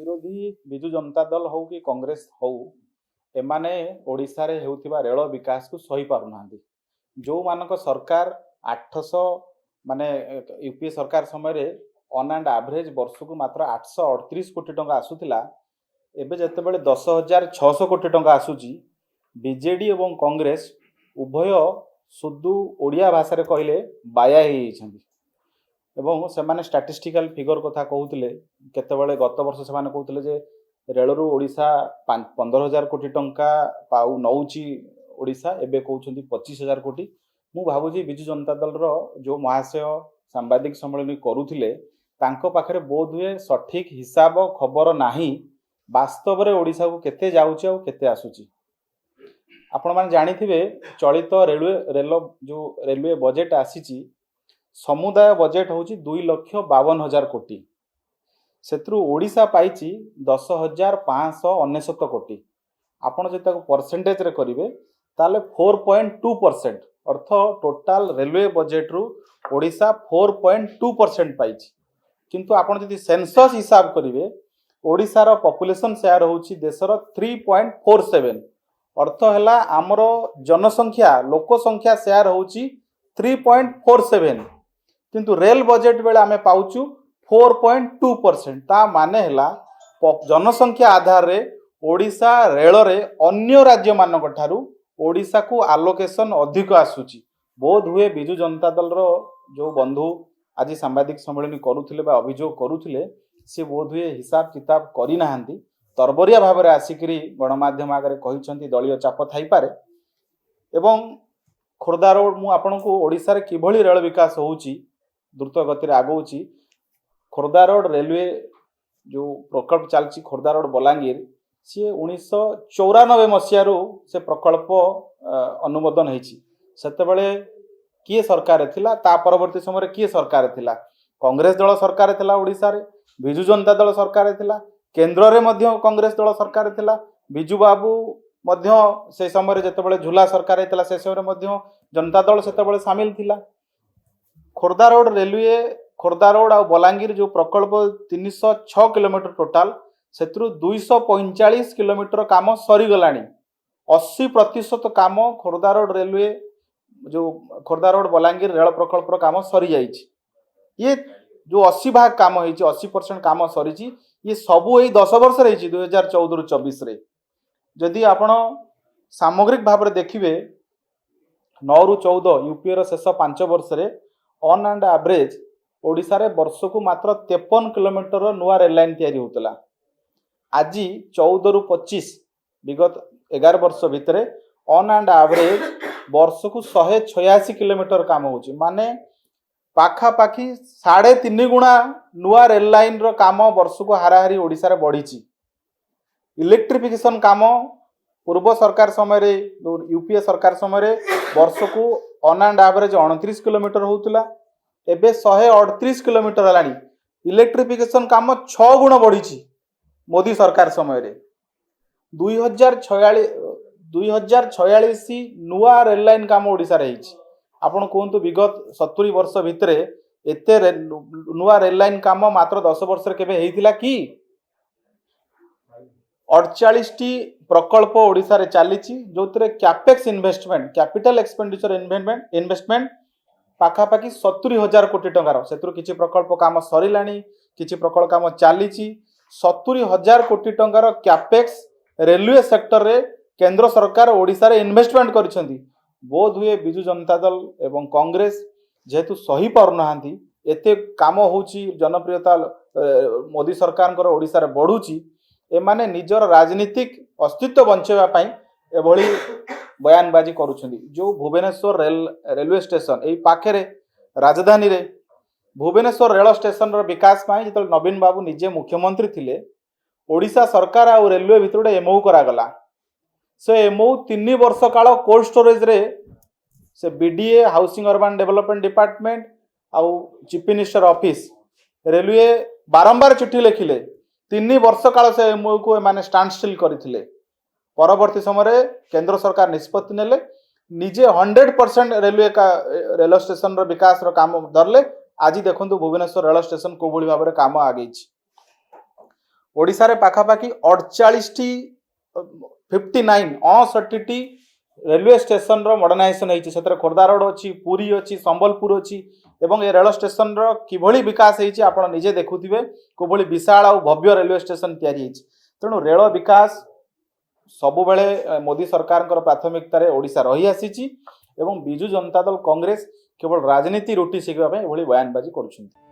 विरोधी विजु जनता दल हो कि कांग्रेस हो एमाने ओडिशा रे हेउथिबा रेल विकास को सही पारुना जो मानक सरकार 800 माने यूपीए सरकार समय रे ऑन एंड एवरेज वर्ष को मात्र 838 कोटी टंका आसुथिला एबे जते बेले 10,600 कोटी टंका आसुची बीजेडी एवं कांग्रेस उभय सुदु ओडिया भाषा रे कहले बाया ही छथि एवं से माने स्टैटिस्टिकल फिगर कथा कहउतले केतेबेले गत वर्ष से माने कहउतले जे रेलरू ओडिशा 15,000 कोटी टंका पाउ नौची ओडिशा एबे कहउछंती 25,000 कोटी मु भाबुजी बिजु जनता दल रो जो महाशय सांबादिक सम्मेलन करूथिले तांको पाखरे बोध हुए सठिक हिसाब खबर नाही वास्तव रे ओडिशा को केते जाउची आ केते आसुची आपण माने जानिथिबे चलित रेलवे बजेट आसीची समुदाय बजेट होची 2,52,000 कोटी सेत्रु ओडिशा पाइची 10,599 कोटी आपण जे ताको परसेंटेज रे करिवे ताले 4.2% अर्थ टोटल रेलवे बजेट रु ओडिशा 4.2% पाइची किंतु आपण जदि सेंसस हिसाब करिवे ओडिशा रो पॉपुलेशन शेयर होची देशर 3.47 अर्थ हैला हमरो जनसंख्या लोक संख्या शेयर होची 3.47 किंतु रेल बजेट बेले आमे पाउचु 4.2% ता माने हैला जनसंख्या आधार रे ओडिशा रेल रे अन्य राज्य मानक ठारू ओडिशा को आलोकेशन अधिक आसुची बोध हुए बिजु जनता दल रो जो बंधु आज सांबादिक सम्मेलन करूथिले बा अभियोग करूथिले से बोध हुए हिसाब किताब करी नाहंती तरबरिया भाव में आसिकरी गणमाध्यम आगे कही दलीय चाप थाई पारे एवं खोर्धा रोड मु आपन को ओडिशा रे किभली रेल विकास होउची द्रुत गति रे आगौची खोर्धा रोड रेलवे जो प्रकल्प चलची खोर्धा रोड बलांगीर सी 1994 मसीह से प्रकल्प अनुमोदन होईची सेते बेले किए सरकार थिला ता परवर्ती समय किए सरकार थिला कांग्रेस दल सरकार थिला ओडिशा रे बिजु जनता दल सरकार थिला केंद्र रे मध्य कांग्रेस दल सरकार थिला बिजु बाबू मध्य से समय जते बेले झुला सरकार थिला से समय मध्य जनता दल सेते बेले शामिल थिला Khordha road railway Khordha road आ बलांगीर जो प्रकल्प 306 किलोमीटर टोटाल सेत्रु 245 किलोमीटर काम सरी गलानी 80% काम खोर्धा रोड रेलवे जो खोर्धा रोड बलांगीर रेल प्रकल्प काम सरी जाइछि ये जो 80 भाग काम होइछि 80% काम सरीछि ये सबु एई 10 वर्ष रहिछि 2014 रु 24 रे जदि आपण सामग्रिक भाव रे देखिबे 9 रु 14 यूपीए रो शेष 5 वर्ष रे ऑन एंड एवरेज ओडिशा रे वर्ष को मात्र 53 किलोमीटर नुआ रेल लाइन तैयारी होतला आज 14 रु 25 विगत 11 वर्ष भितरे ऑन एंड एवरेज वर्ष को 186 किलोमीटर काम होची माने पाखा पाखी 3.5 गुणा नुआ रेल लाइन रो काम वर्ष को हाराहारी ओडिशा रे बढ़ीची इलेक्ट्रिफिकेशन काम पूर्व सरकार समय रे यूपीए सरकार समय रे वर्ष को ऑन एंड एवरेज 29 किलोमीटर होतला एबे 138 किलोमीटर हलानी इलेक्ट्रिफिकेशन काम 6 गुण बढ़ीची मोदी सरकार समय रे 2046 नुआ रेल लाइन काम ओडिशा रे हिची आपण कहतु विगत 70 वर्ष भितरे एते नुआ रेल लाइन काम मात्र 10 वर्ष रे केबे हेइतिला कि 48 टी प्रकल्प ओडिशा रे चालीची जोतरे capex investment capital expenditure investment पाखा पाखी 70,000 कोटी टंकार सेतु किछि प्रकल्प काम सरिलानी किछि प्रकल्प काम चालीची 70,000 कोटी टंकार कैपेक्स रेलवे सेक्टर रे केंद्र सरकार ओडिशा रे इन्वेस्टमेंट करिसेंती बोध हुए बिजु जनता दल एवं कांग्रेस जेहेतु सही पार नाहांती एते काम होउची जनप्रियता मोदी सरकार ओडिशा रे बढ़ुची एमाने निजर राजनीतिक अस्तित्व बंचेवा पई एभली बयानबाजी करूछंती जो भुवनेश्वर रेलवे स्टेशन एई पाखेरे राजधानी रे भुवनेश्वर रेल स्टेशन रो विकास पई जतल नवीन बाबू निजे मुख्यमंत्री थिले ओडिशा सरकार आ रेलवे भितरडे एमओ करा गला से एमओ 3 वर्ष काल कोल्ड स्टोरेज रे से BDA housing urban development department आउ चीफ मिनिस्टर ऑफिस रेलवे बारंबार चिट्ठी लिखिले 3 वर्ष काल से एमओ को माने स्टैंड स्टिल करथिले परवर्ती समय केंद्र सरकार निष्पत्ति नेले निजे 100% रेल स्टेशन रो विकास रो काम धरले आज देखंतु भुवनेश्वर रेल स्टेशन को भली भाबरे काम आगेछि ओडिशा रे पाखापाखि 48 59 69 रेलवे स्टेशन रो मॉडर्नाइजेशन होईछि सेतरे खोर्धा रोड अछि पुरी अछि संबलपुर अछि एवं ए रेल स्टेशन रो किभଳି विकास होईछि आपण निजे देखुथिबे कोभଳି विशाल आ भव्य रेलवे स्टेशन तयारी होईछि तेणु रेल विकास सबु बेले मोदी सरकार प्राथमिकता रे ओडिशा रही आसीछि एवं बिजु जनता दल कांग्रेस केवल राजनीति रोटी शिखिबा पय एभଳି बयानबाजी करूछन्ति।